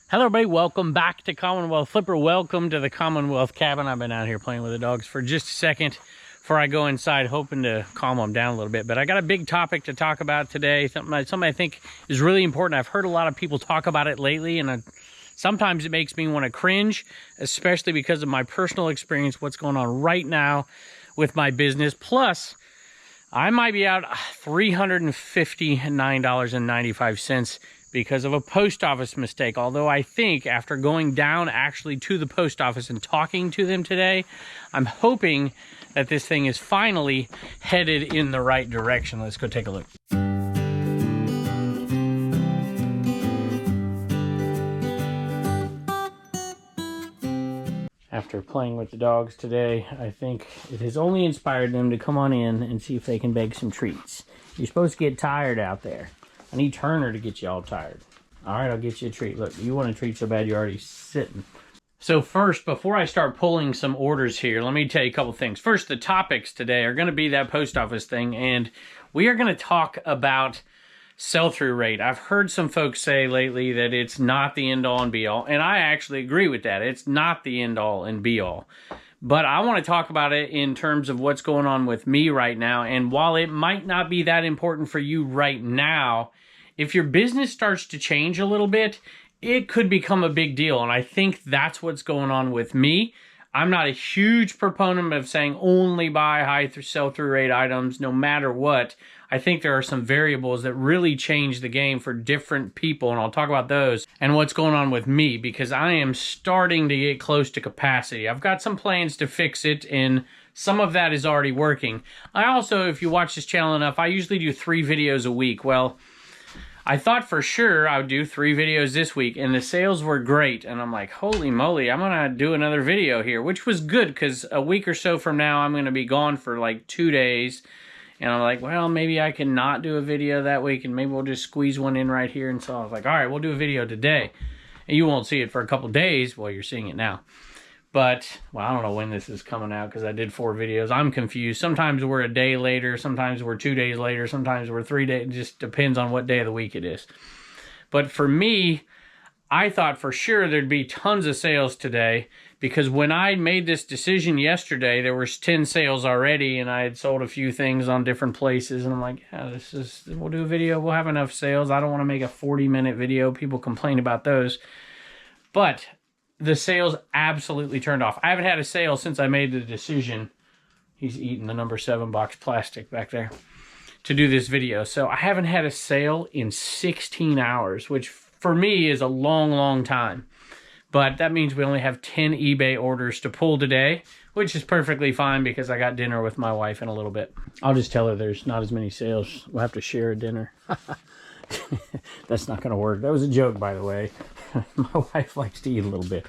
Hello everybody, welcome back to Commonwealth Flipper. Welcome to the Commonwealth cabin. I've been out here playing with the dogs for just a second before I go inside, hoping to calm them down a little bit. But I got a big topic to talk about today, something I think is really important. I've heard a lot of people talk about it lately, and sometimes it makes me want to cringe, especially because of my personal experience, what's going on right now with my business. Plus, I might be out $359.95 because of a post office mistake. Although I think after going down actually to the post office and talking to them today, I'm hoping that this thing is finally headed in the right direction. Let's go take a look. After playing with the dogs today, I think it has only inspired them to come on in and see if they can bake some treats. You're supposed to get tired out there. I need Turner to get you all tired. All right, I'll get you a treat. Look, you want a treat so bad you're already sitting. So first, before I start pulling some orders here, let me tell you a couple things. First, the topics today are going to be that post office thing, and we are going to talk about sell-through rate. I've heard some folks say lately that it's not the end-all and be-all, and I actually agree with that. It's not the end-all and be-all. But I want to talk about it in terms of what's going on with me right now. And while it might not be that important for you right now, if your business starts to change a little bit, it could become a big deal. And I think that's what's going on with me. I'm not a huge proponent of saying only buy high sell-through rate items no matter what. I think there are some variables that really change the game for different people, and I'll talk about those and what's going on with me, because I am starting to get close to capacity. I've got some plans to fix it, and some of that is already working. I also, if you watch this channel enough, I usually do 3 videos a week. Well, I thought for sure I would do 3 videos this week, and the sales were great. And I'm like, holy moly, I'm going to do another video here, which was good because a week or so from now, I'm going to be gone for like 2 days. And I'm like, well, maybe I can not do a video that week, and maybe we'll just squeeze one in right here. And so I was like, all right, we'll do a video today. And you won't see it for a couple days. Well, you're seeing it now. But, well, I don't know when this is coming out because I did 4 videos. I'm confused. Sometimes we're a day later. Sometimes we're 2 days later. Sometimes we're 3 days. It just depends on what day of the week it is. But for me, I thought for sure there'd be tons of sales today because when I made this decision yesterday, there was 10 sales already, and I had sold a few things on different places. And I'm like, yeah, we'll do a video. We'll have enough sales. I don't want to make a 40-minute video. People complain about those. But the sales absolutely turned off. I haven't had a sale since I made the decision. He's eating the number 7 box plastic back there to do this video. So I haven't had a sale in 16 hours, which for me is a long, long time. But that means we only have 10 eBay orders to pull today, which is perfectly fine because I got dinner with my wife in a little bit. I'll just tell her there's not as many sales. We'll have to share a dinner. That's not going to work. That was a joke, by the way. My wife likes to eat a little bit.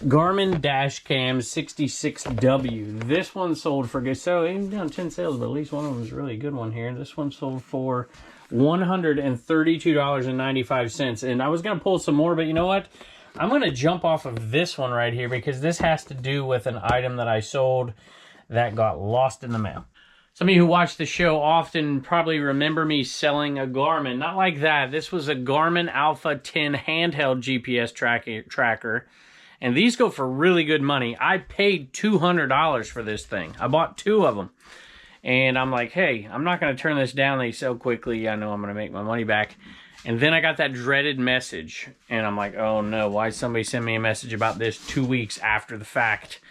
Garmin Dashcam 66W. This one sold for good. So even down 10 sales, but at least one of them is a really good one here. This one sold for $132.95. And I was going to pull some more, but you know what? I'm going to jump off of this one right here because this has to do with an item that I sold that got lost in the mail. Some of you who watch the show often probably remember me selling a Garmin. Not like that. This was a Garmin Alpha 10 handheld GPS tracker. And these go for really good money. I paid $200 for this thing. I bought 2 of them. And I'm like, hey, I'm not going to turn this down. They sell quickly. I know I'm going to make my money back. And then I got that dreaded message. And I'm like, oh no, why did somebody send me a message about this 2 weeks after the fact?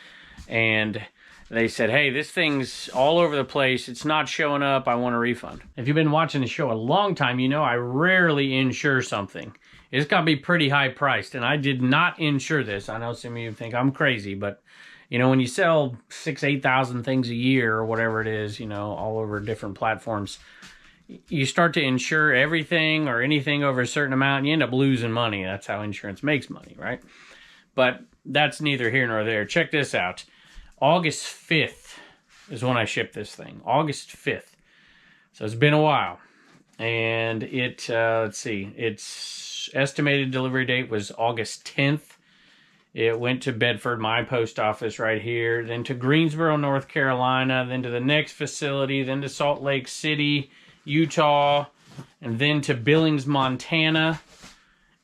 And they said, hey, this thing's all over the place. It's not showing up. I want a refund. If you've been watching the show a long time, you know I rarely insure something. It's got to be pretty high priced. And I did not insure this. I know some of you think I'm crazy, but you know, when you sell 6,000, 8,000 things a year or whatever it is, you know, all over different platforms, you start to insure everything or anything over a certain amount, and you end up losing money. That's how insurance makes money, right? But that's neither here nor there. Check this out. August 5th is when I shipped this thing. August 5th. So it's been a while. And it, let's see, its estimated delivery date was August 10th. It went to Bedford, my post office right here, then to Greensboro, North Carolina, then to the next facility, then to Salt Lake City, Utah, and then to Billings, Montana,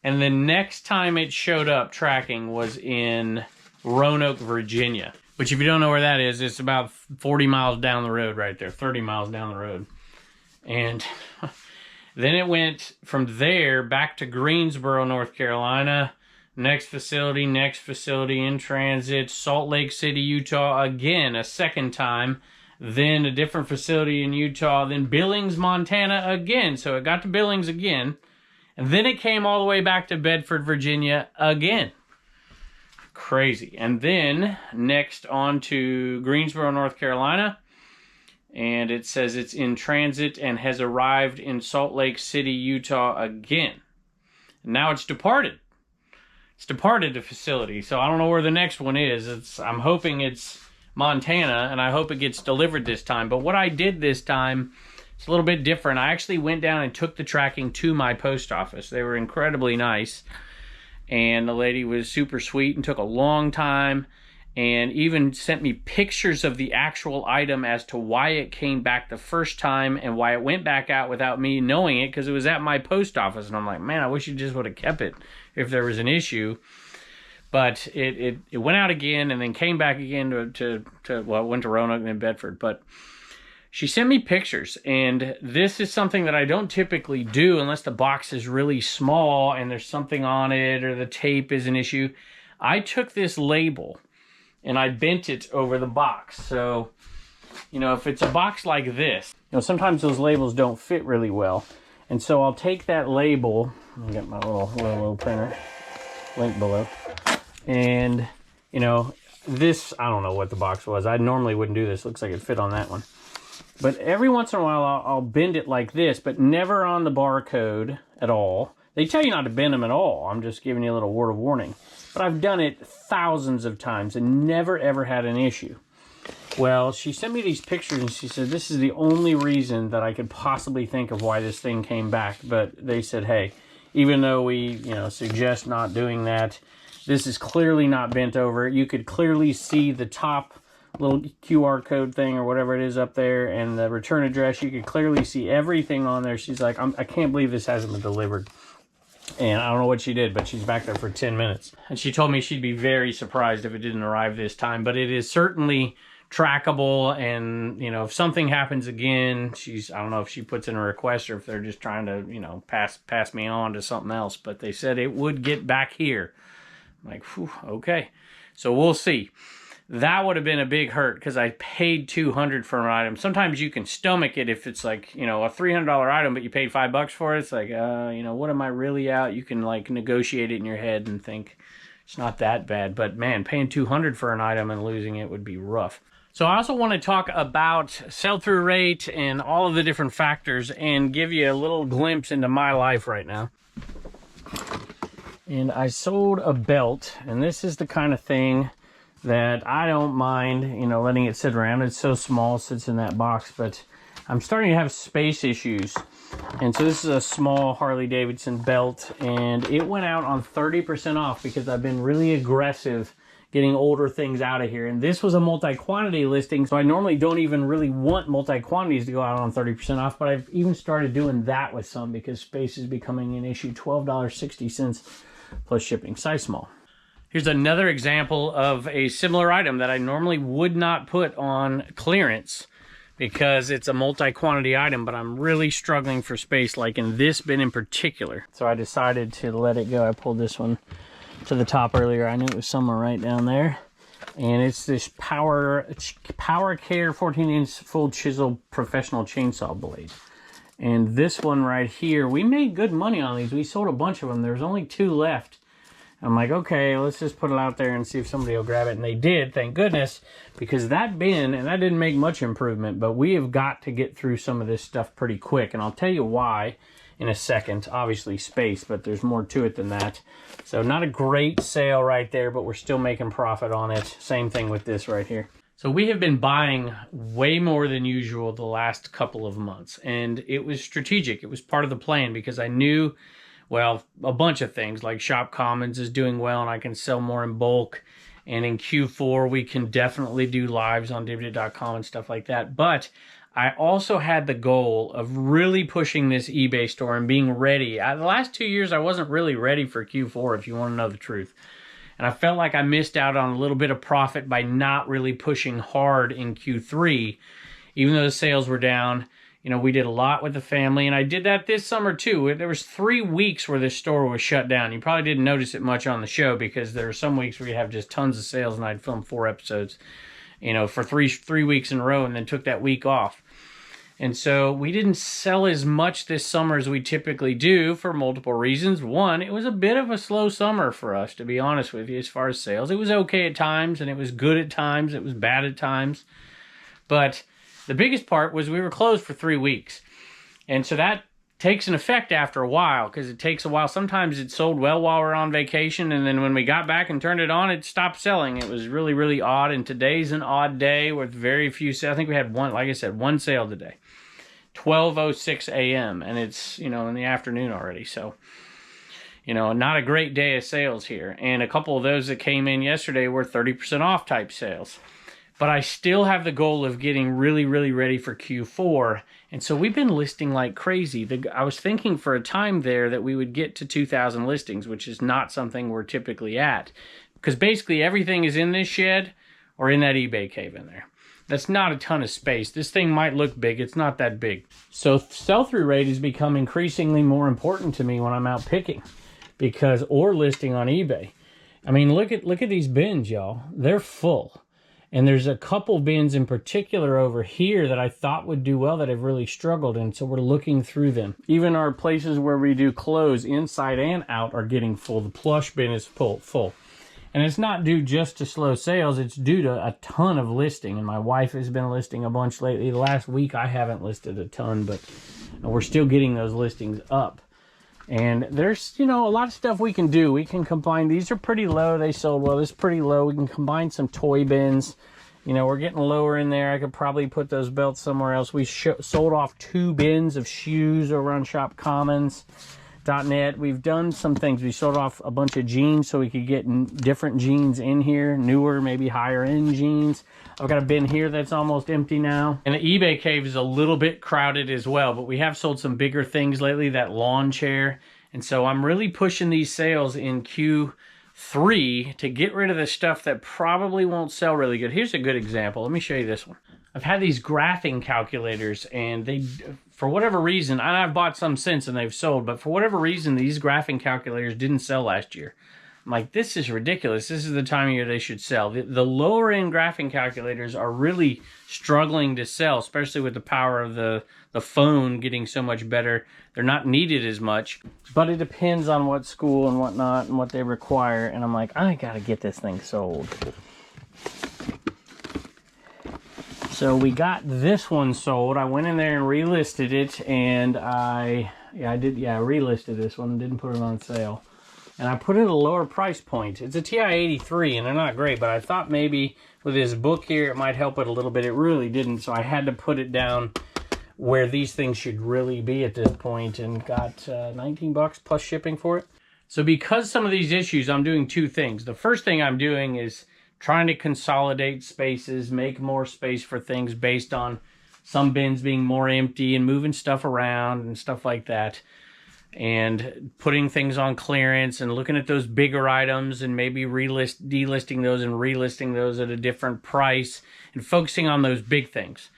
And the next time it showed up tracking was in Roanoke, Virginia. Which, if you don't know where that is, it's about 40 miles down the road right there. 30 miles down the road. And then it went from there back to Greensboro, North Carolina. Next facility in transit. Salt Lake City, Utah again, a second time. Then a different facility in Utah. Then Billings, Montana again. So it got to Billings again. And then it came all the way back to Bedford, Virginia again. Crazy. And then next on to Greensboro, North Carolina. And it says it's in transit and has arrived in Salt Lake City, Utah again. And now it's departed. It's departed the facility. So I don't know where the next one is. I'm hoping it's Montana, and I hope it gets delivered this time. But what I did this time, it's a little bit different. I actually went down and took the tracking to my post office. They were incredibly nice. And the lady was super sweet and took a long time and even sent me pictures of the actual item as to why it came back the first time and why it went back out without me knowing it, because it was at my post office. And I'm like, man, I wish you just would have kept it if there was an issue. But it went out again and then came back again well, it went to Roanoke and then Bedford. But she sent me pictures, and this is something that I don't typically do unless the box is really small and there's something on it or the tape is an issue. I took this label and I bent it over the box. So, if it's a box like this, sometimes those labels don't fit really well. And so I'll take that label, I got my little printer, link below, and, this, I don't know what the box was. I normally wouldn't do this. Looks like it fit on that one. But every once in a while, I'll bend it like this, but never on the barcode at all. They tell you not to bend them at all. I'm just giving you a little word of warning. But I've done it thousands of times and never, ever had an issue. Well, she sent me these pictures, and she said, this is the only reason that I could possibly think of why this thing came back. But they said, hey, even though we, suggest not doing that, this is clearly not bent over. You could clearly see the top little QR code thing or whatever it is up there and the return address. You could clearly see everything on there. She's like, I can't believe this hasn't been delivered. And I don't know what she did, but she's back there for 10 minutes. And she told me she'd be very surprised if it didn't arrive this time. But it is certainly trackable. And, if something happens again, I don't know if she puts in a request or if they're just trying to, pass me on to something else. But they said it would get back here. I'm like, whew, okay. So we'll see. That would have been a big hurt because I paid $200 for an item. Sometimes you can stomach it if it's like, a $300 item, but you paid $5 for it. It's like, what am I really out? You can negotiate it in your head and think it's not that bad. But man, paying $200 for an item and losing it would be rough. So I also want to talk about sell-through rate and all of the different factors and give you a little glimpse into my life right now. And I sold a belt, and this is the kind of thing that I don't mind, letting it sit around. It's so small, it sits in that box, but I'm starting to have space issues. And so this is a small Harley-Davidson belt, and it went out on 30% off because I've been really aggressive getting older things out of here. And this was a multi-quantity listing, so I normally don't even really want multi-quantities to go out on 30% off, but I've even started doing that with some because space is becoming an issue. $12.60 plus shipping, size small. Here's another example of a similar item that I normally would not put on clearance because it's a multi-quantity item, but I'm really struggling for space, like in this bin in particular. So I decided to let it go. I pulled this one to the top earlier. I knew it was somewhere right down there. And it's this Power Care 14-inch full chisel professional chainsaw blade. And this one right here, we made good money on these. We sold a bunch of them. There's only 2 left. I'm like, okay, let's just put it out there and see if somebody will grab it. And they did, thank goodness, because that bin, and that didn't make much improvement, but we have got to get through some of this stuff pretty quick. And I'll tell you why in a second. Obviously space, but there's more to it than that. So not a great sale right there, but we're still making profit on it. Same thing with this right here. So we have been buying way more than usual the last couple of months. And it was strategic. It was part of the plan because I knew, well, a bunch of things like Shop Commons is doing well and I can sell more in bulk. And in Q4, we can definitely do lives on Dividend.com and stuff like that. But I also had the goal of really pushing this eBay store and being ready. The last 2 years, I wasn't really ready for Q4, if you want to know the truth. And I felt like I missed out on a little bit of profit by not really pushing hard in Q3. Even though the sales were down, you know, we did a lot with the family. And I did that this summer too. There was 3 weeks where this store was shut down. You probably didn't notice it much on the show because there were some weeks where you have just tons of sales and I'd film 4 episodes, you know, for three weeks in a row and then took that week off. And so we didn't sell as much this summer as we typically do for multiple reasons. One, it was a bit of a slow summer for us, to be honest with you, as far as sales. It was okay at times, and it was good at times. It was bad at times. But the biggest part was we were closed for 3 weeks. And so that takes an effect after a while, because it takes a while. Sometimes it sold well while we're on vacation, and then when we got back and turned it on, it stopped selling. It was really, really odd, and today's an odd day with very few sales. I think we had one, like I said, one sale today. 12:06 a.m. and it's, you know, in the afternoon already. So, you know, not a great day of sales here. And a couple of those that came in yesterday were 30% off type sales. But I still have the goal of getting really, really ready for Q4. And so we've been listing like crazy. I was thinking for a time there that we would get to 2,000 listings, which is not something we're typically at. Because basically everything is in this shed or in that eBay cave in there. That's not a ton of space. This thing might look big. It's not that big. So sell-through rate has become increasingly more important to me when I'm out picking or listing on eBay. I mean, look at these bins, y'all. They're full. And there's a couple bins in particular over here that I thought would do well that have really struggled, and so we're looking through them. Even our places where we do clothes, inside and out, are getting full. The plush bin is full. And it's not due just to slow sales, it's due to a ton of listing. And my wife has been listing a bunch lately. The last week I haven't listed a ton, but we're still getting those listings up. And there's, you know, a lot of stuff we can do. We can combine, these are pretty low, they sold well, this is pretty low. We can combine some toy bins. You know, we're getting lower in there. I could probably put those belts somewhere else. We sold off 2 bins of shoes over on shopcommons.net. We've done some things. We sold off a bunch of jeans so we could get different jeans in here, newer, maybe higher end jeans. I've got a bin here that's almost empty now. And the eBay cave is a little bit crowded as well, but we have sold some bigger things lately, that lawn chair. And so I'm really pushing these sales in Q3 to get rid of the stuff that probably won't sell really good. Here's a good example. Let me show you this one. I've had these graphing calculators, and they, for whatever reason, and I've bought some since and they've sold, but for whatever reason, these graphing calculators didn't sell last year. I'm like, this is ridiculous. This is the time of year they should sell. The lower end graphing calculators are really struggling to sell, especially with the power of the phone getting so much better. They're not needed as much, but it depends on what school and whatnot and what they require. And I'm like, I gotta get this thing sold. So we got this one sold. I went in there and relisted it, and I relisted this one, didn't put it on sale. And I put it at a lower price point. It's a TI-83, and they're not great, but I thought maybe with this book here, it might help it a little bit. It really didn't, so I had to put it down where these things should really be at this point, and got 19 bucks plus shipping for it. So because some of these issues, I'm doing 2 things. The first thing I'm doing is trying to consolidate spaces, make more space for things based on some bins being more empty and moving stuff around and stuff like that. And putting things on clearance and looking at those bigger items and maybe delisting those and relisting those at a different price and focusing on those big things.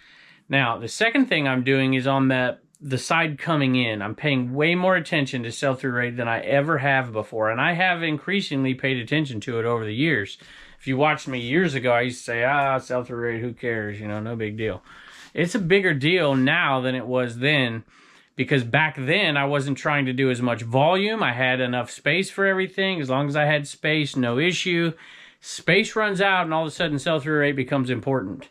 Now, the second thing I'm doing is on the side coming in. I'm paying way more attention to sell-through rate than I ever have before, and I have increasingly paid attention to it over the years. If you watched me years ago, I used to say, sell-through rate, who cares? You know, no big deal. It's a bigger deal now than it was then, because back then I wasn't trying to do as much volume. I had enough space for everything. As long as I had space, no issue. Space runs out and all of a sudden sell-through rate becomes important.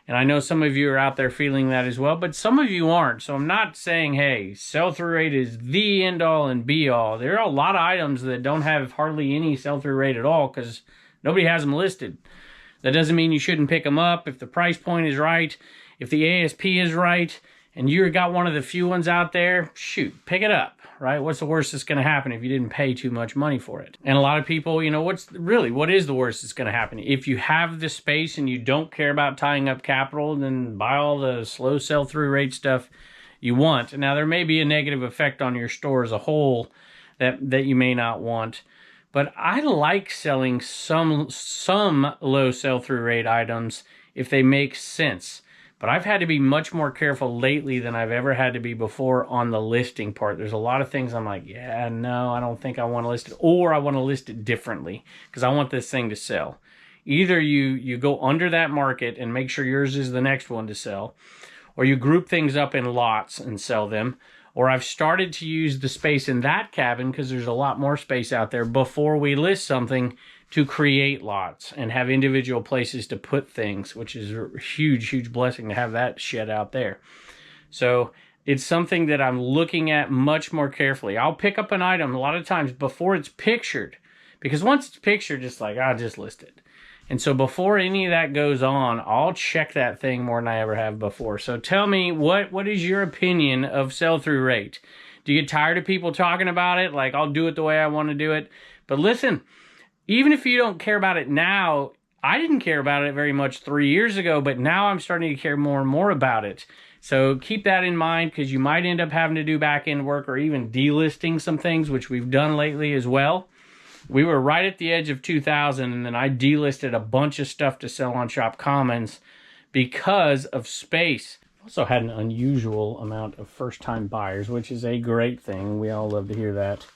And I know some of you are out there feeling that as well, but some of you aren't. So I'm not saying, hey, sell-through rate is the end-all and be-all. There are a lot of items that don't have hardly any sell-through rate at all because nobody has them listed. That doesn't mean you shouldn't pick them up if the price point is right, if the ASP is right, and you got one of the few ones out there, shoot, pick it up, right? What's the worst that's going to happen if you didn't pay too much money for it? And a lot of people, you know, what is the worst that's going to happen? If you have the space and you don't care about tying up capital, then buy all the slow sell-through rate stuff you want. Now, there may be a negative effect on your store as a whole that you may not want, but I like selling some low sell-through rate items if they make sense. But I've had to be much more careful lately than I've ever had to be before on the listing part. There's a lot of things I'm like, yeah, no, I don't think I want to list it, or I want to list it differently because I want this thing to sell. Either you go under that market and make sure yours is the next one to sell, or you group things up in lots and sell them. Or I've started to use the space in that cabin, because there's a lot more space out there, before we list something, to create lots and have individual places to put things, which is a huge, huge blessing to have that shed out there. So it's something that I'm looking at much more carefully. I'll pick up an item a lot of times before it's pictured, because once it's pictured, it's like, I'll just list it. And so before any of that goes on, I'll check that thing more than I ever have before. So tell me, what is your opinion of sell-through rate? Do you get tired of people talking about it? Like, I'll do it the way I want to do it. But listen, even if you don't care about it now, I didn't care about it very much 3 years ago, but now I'm starting to care more and more about it. So keep that in mind, because you might end up having to do back-end work or even delisting some things, which we've done lately as well. We were right at the edge of 2000, and then I delisted a bunch of stuff to sell on Shop Commons because of space. Also had an unusual amount of first-time buyers, which is a great thing. We all love to hear that.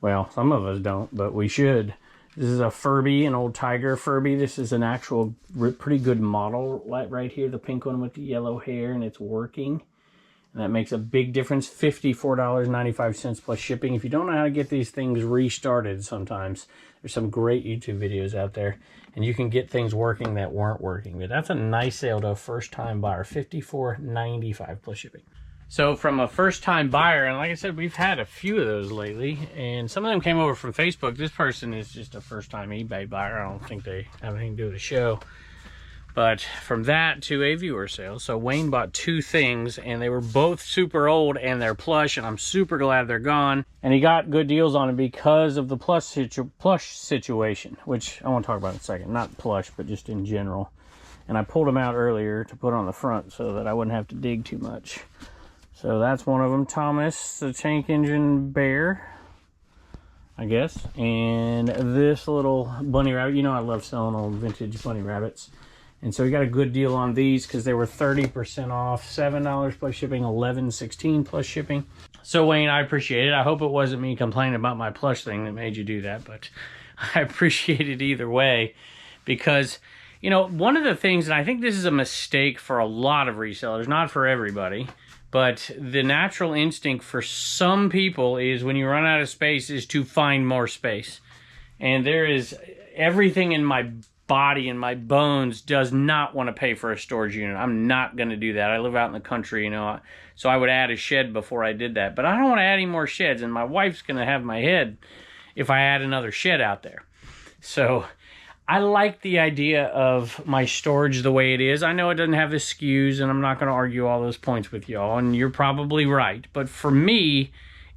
Well, some of us don't, but we should. This is a Furby, an old tiger Furby. This is an actual pretty good model right here, the pink one with the yellow hair, and it's working. And that makes a big difference. $54.95 plus shipping. If you don't know how to get these things restarted sometimes, there's some great YouTube videos out there, and you can get things working that weren't working. But that's a nice sale to a first-time buyer. $54.95 plus shipping. So from a first-time buyer, and like I said, we've had a few of those lately, and some of them came over from Facebook. This person is just a first-time eBay buyer. I don't think they have anything to do with the show. But from that to a viewer sale. So Wayne bought two things, and they were both super old, and they're plush, and I'm super glad they're gone. And he got good deals on them because of the plush situation, which I want to talk about in a second. Not plush, but just in general. And I pulled them out earlier to put on the front so that I wouldn't have to dig too much. So that's one of them. Thomas, the tank engine bear, I guess. And this little bunny rabbit. You know I love selling old vintage bunny rabbits. And so we got a good deal on these because they were 30% off, $7 plus shipping, $11.16 plus shipping. So Wayne, I appreciate it. I hope it wasn't me complaining about my plush thing that made you do that, but I appreciate it either way, because, you know, one of the things, and I think this is a mistake for a lot of resellers, not for everybody, but the natural instinct for some people is when you run out of space is to find more space. And there is everything in my body and my bones does not want to pay for a storage unit. I'm not going to do that. I live out in the country, you know, so I would add a shed before I did that. But I don't want to add any more sheds, and my wife's going to have my head if I add another shed out there. So I like the idea of my storage the way it is. I know it doesn't have the SKUs, and I'm not going to argue all those points with y'all, and you're probably right. But for me,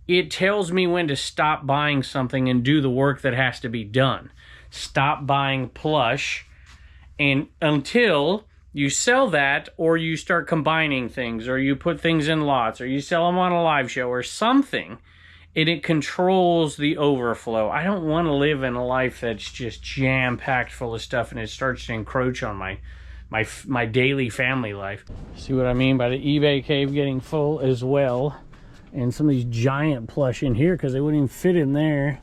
it tells me when to stop buying something and do the work that has to be done. Stop buying plush, and until you sell that, or you start combining things, or you put things in lots, or you sell them on a live show or something, and it controls the overflow. I don't want to live in a life that's just jam-packed full of stuff and it starts to encroach on my daily family life. See what I mean by the eBay cave getting full as well, and some of these giant plush in here because they wouldn't even fit in there.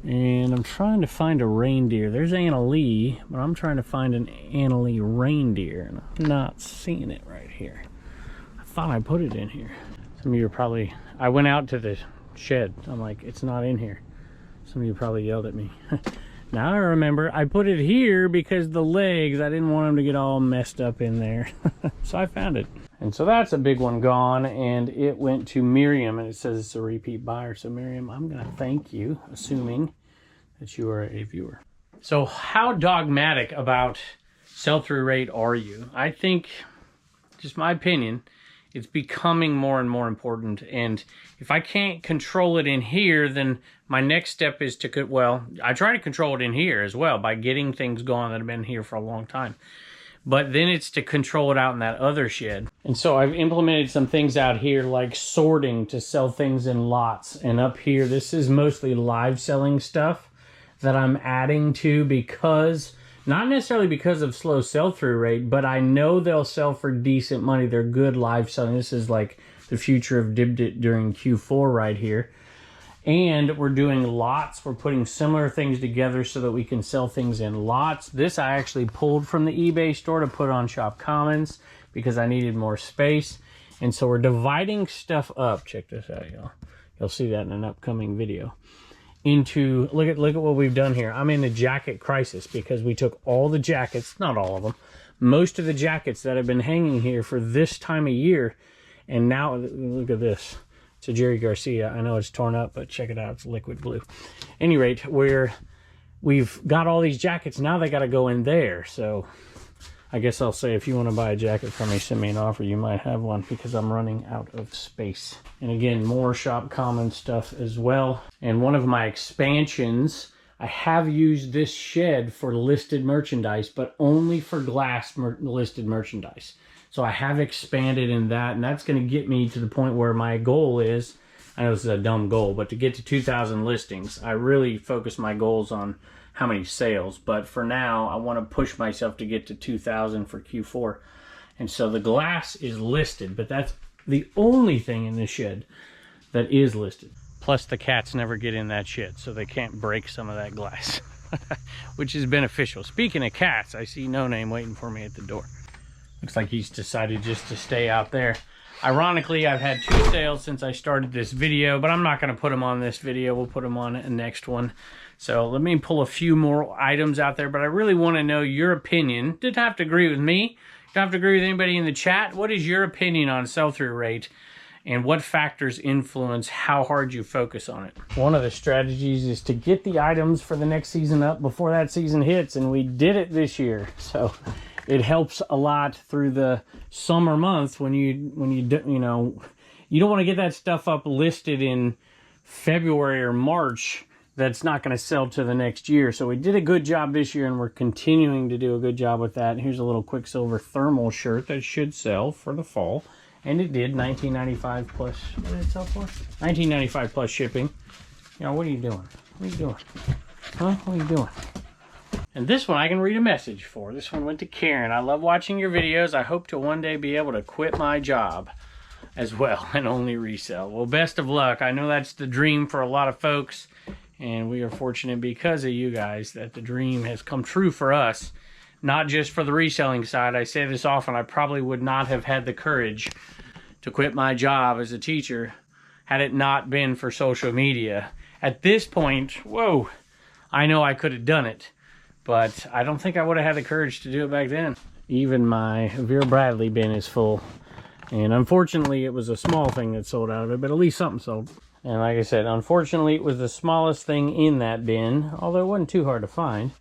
And I'm trying to find a reindeer. There's Anna Lee, but I'm trying to find an Anna Lee reindeer, and I'm not seeing it right here. I thought I put it in here. Some of you are probably, I went out to the shed. I'm like, it's not in here. Some of you probably yelled at me. Now I remember I put it here because the legs, I didn't want them to get all messed up in there. So I found it. And so that's a big one gone, and it went to Miriam, and it says it's a repeat buyer. So Miriam, I'm going to thank you, assuming that you are a viewer. So how dogmatic about sell-through rate are you? I think, just my opinion, It's becoming more and more important. And if I can't control it in here, then my next step is to, well, I try to control it in here as well by getting things going that have been here for a long time. But then it's to control it out in that other shed. And so I've implemented some things out here like sorting to sell things in lots. And up here, this is mostly live selling stuff that I'm adding to because, not necessarily because of slow sell-through rate, but I know they'll sell for decent money. They're good live selling. This is like the future of Dibdit during Q4 right here. And we're doing lots. We're putting similar things together so that we can sell things in lots. This I actually pulled from the eBay store to put on Shop Commons because I needed more space. And so we're dividing stuff up. Check this out, y'all. You'll see that in an upcoming video. Into, look at what we've done here. I'm in a jacket crisis because we took all the jackets, not all of them, most of the jackets that have been hanging here for this time of year. And now, look at this. It's a Jerry Garcia. I know it's torn up, but check it out. It's liquid blue. Any rate, we've got all these jackets. Now they got to go in there. So I guess I'll say if you want to buy a jacket from me, send me an offer. You might have one because I'm running out of space. And again, more Shop Common stuff as well. And one of my expansions, I have used this shed for listed merchandise, but only for glass listed merchandise. So I have expanded in that, and that's going to get me to the point where my goal is, I know this is a dumb goal, but to get to 2,000 listings, I really focus my goals on how many sales. But for now, I want to push myself to get to 2,000 for Q4. And so the glass is listed, but that's the only thing in this shed that is listed. Plus the cats never get in that shed, so they can't break some of that glass, which is beneficial. Speaking of cats, I see No Name waiting for me at the door. Looks like he's decided just to stay out there. Ironically, I've had 2 sales since I started this video, but I'm not going to put them on this video. We'll put them on a next one. So let me pull a few more items out there, but I really want to know your opinion. Didn't have to agree with me. Don't have to agree with anybody in the chat. What is your opinion on sell-through rate, and what factors influence how hard you focus on it? One of the strategies is to get the items for the next season up before that season hits, and we did it this year. So it helps a lot through the summer months when you don't want to get that stuff up listed in February or March. That's not going to sell to the next year. So we did a good job this year, and we're continuing to do a good job with that. Here's a little Quicksilver thermal shirt that should sell for the fall. And it did, $19.95 plus, what did it sell for? $19.95 plus shipping. You know, what are you doing? What are you doing? Huh? What are you doing? And this one I can read a message for. This one went to Karen. I love watching your videos. I hope to one day be able to quit my job as well and only resell. Well, best of luck. I know that's the dream for a lot of folks, and we are fortunate because of you guys that the dream has come true for us, not just for the reselling side. I say this often. I probably would not have had the courage to quit my job as a teacher had it not been for social media. At this point, whoa, I know I could have done it, but I don't think I would have had the courage to do it back then. Even my Vera Bradley bin is full. And unfortunately, it was a small thing that sold out of it, but at least something sold. And like I said, unfortunately, it was the smallest thing in that bin, although it wasn't too hard to find.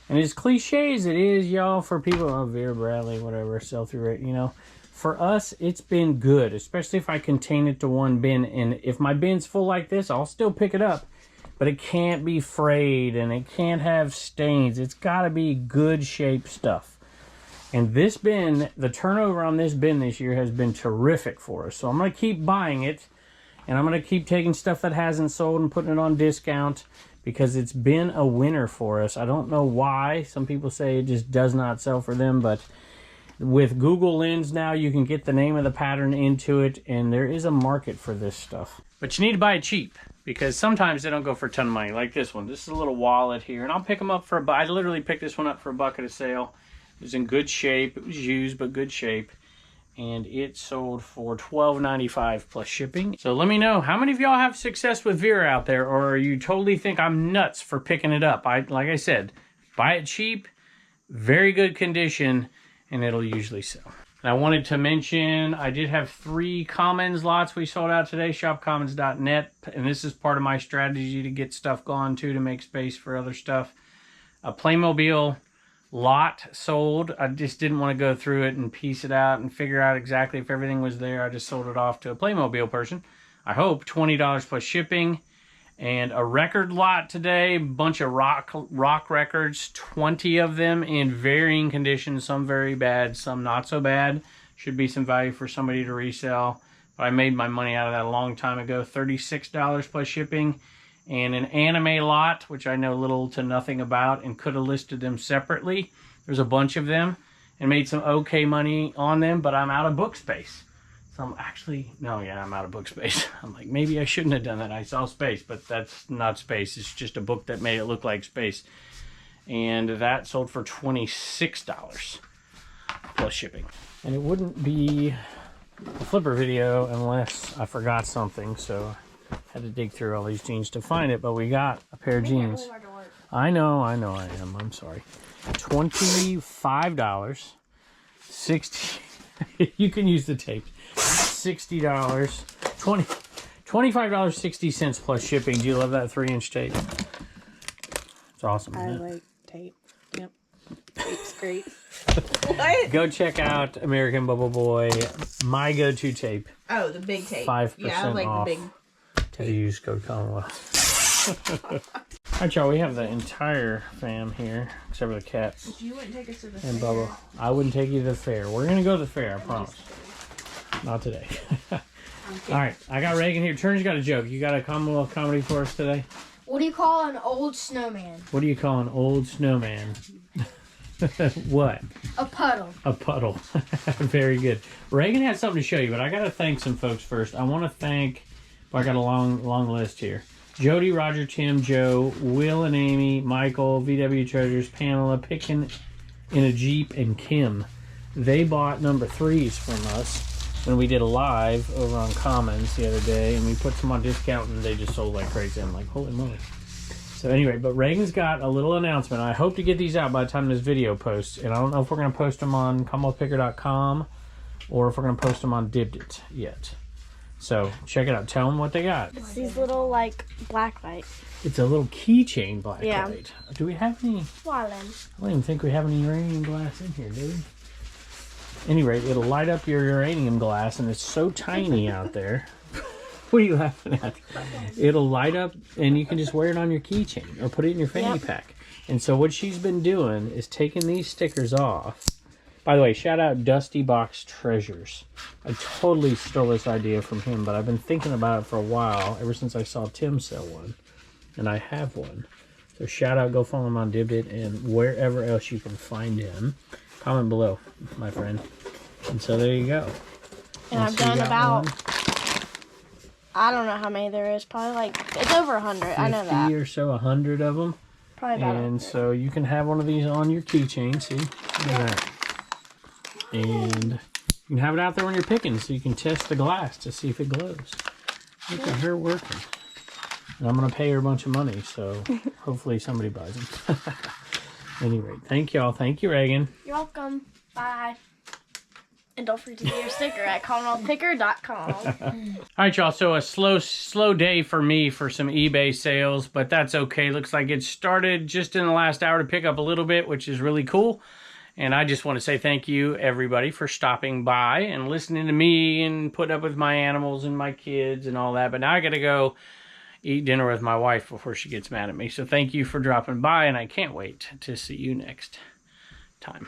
And as cliche as it is, y'all, for people, oh, Vera Bradley, whatever, sell-through rate, you know, for us, it's been good, especially if I contain it to one bin. And if my bin's full like this, I'll still pick it up. But it can't be frayed, and it can't have stains. It's got to be good shape stuff. And this bin, the turnover on this bin this year has been terrific for us. So I'm going to keep buying it, and I'm going to keep taking stuff that hasn't sold and putting it on discount because it's been a winner for us. I don't know why. Some people say it just does not sell for them, but with Google Lens now, you can get the name of the pattern into it, and there is a market for this stuff. But you need to buy it cheap, because sometimes they don't go for a ton of money, like this one. This is a little wallet here, and I'll pick them up for $1. I literally picked this one up for $1 at a sale. It was in good shape. It was used, but good shape. And it sold for $12.95 plus shipping. So let me know, how many of y'all have success with Vera out there, or you totally think I'm nuts for picking it up? Like I said, buy it cheap, very good condition, and it'll usually sell. And I wanted to mention, I did have 3 Commons lots we sold out today, shopcommons.net, and this is part of my strategy to get stuff gone too, to make space for other stuff. A Playmobil lot sold. I just didn't want to go through it and piece it out and figure out exactly if everything was there. I just sold it off to a Playmobil person. I hope $20 plus shipping. And a record lot today, bunch of rock records, 20 of them in varying conditions, some very bad, some not so bad. Should be some value for somebody to resell. But I made my money out of that a long time ago, $36 plus shipping. And an anime lot, which I know little to nothing about and could have listed them separately. There's a bunch of them and made some okay money on them, but I'm out of book space. So I'm actually, no, yeah, I'm out of book space. I'm like, maybe I shouldn't have done that. I saw space, but that's not space. It's just a book that made it look like space. And that sold for $26 plus shipping. And it wouldn't be a flipper video unless I forgot something. So I had to dig through all these jeans to find it, but we got a pair of jeans. I know I am. I'm sorry. $25. 60. You can use the tape. $60. $25.60 plus shipping. Do you love that 3-inch tape? It's awesome. I like tape. Yep. Tape's great. What? Go check out American Bubble Boy. My go-to tape. Oh, the big tape. 5% yeah, I like off. the big To use code Commonwealth. Alright, y'all, we have the entire fam here, except for the cats. You wouldn't take us to the and fair. Bubba. I wouldn't take you to the fair. We're gonna go to the fair, I promise. Not today. Alright, I got Reagan here. Turner's got a joke. You got a Commonwealth comedy for us today? What do you call an old snowman? What do you call an old snowman? What? A puddle. A puddle. Very good. Reagan has something to show you, but I gotta thank some folks first. I want to thank, I got a long list here. Jody, Roger, Tim, Joe, Will and Amy, Michael, VW Treasures, Pamela, Pickin in a Jeep, and Kim. They bought number 3s from us when we did a live over on Commons the other day, and we put some on discount, and they just sold like crazy. I'm like, holy moly. So anyway, but Reagan's got a little announcement. I hope to get these out by the time this video posts, and I don't know if we're going to post them on CommonwealthPicker.com or if we're going to post them on Dibdit yet. So check it out. Tell them what they got. It's these little, like, black lights. It's a little keychain black Yeah. light. Do we have any? Why then? I don't even think we have any uranium glass in here, do we? Anyway, it'll light up your uranium glass, and it's so tiny out there. What are you laughing at? It'll light up, and you can just wear it on your keychain or put it in your fanny pack. And so what she's been doing is taking these stickers off. By the way, shout out Dusty Box Treasures. I totally stole this idea from him, but I've been thinking about it for a while, ever since I saw Tim sell one. And I have one. So shout out, go follow him on Dibdit and wherever else you can find him. Comment below, my friend. And so there you go. And I've so you done got about, one? I don't know how many there is. Probably like, it's over 100. I know 50 that. or so, 100 of them. Probably about And so you can have one of these on your keychain, see? Look at that. And you can have it out there when you're picking so you can test the glass to see if it glows. Look at her working. And I'm going to pay her a bunch of money, so hopefully somebody buys them. Anyway, thank y'all. Thank you, Reagan. You're welcome. Bye. And don't forget to get your sticker at CommonwealthPicker.com. All right, y'all. So a slow day for me for some eBay sales, but that's okay. Looks like it started just in the last hour to pick up a little bit, which is really cool. And I just want to say thank you, everybody, for stopping by and listening to me and putting up with my animals and my kids and all that. But now I got to go eat dinner with my wife before she gets mad at me. So thank you for dropping by, and I can't wait to see you next time.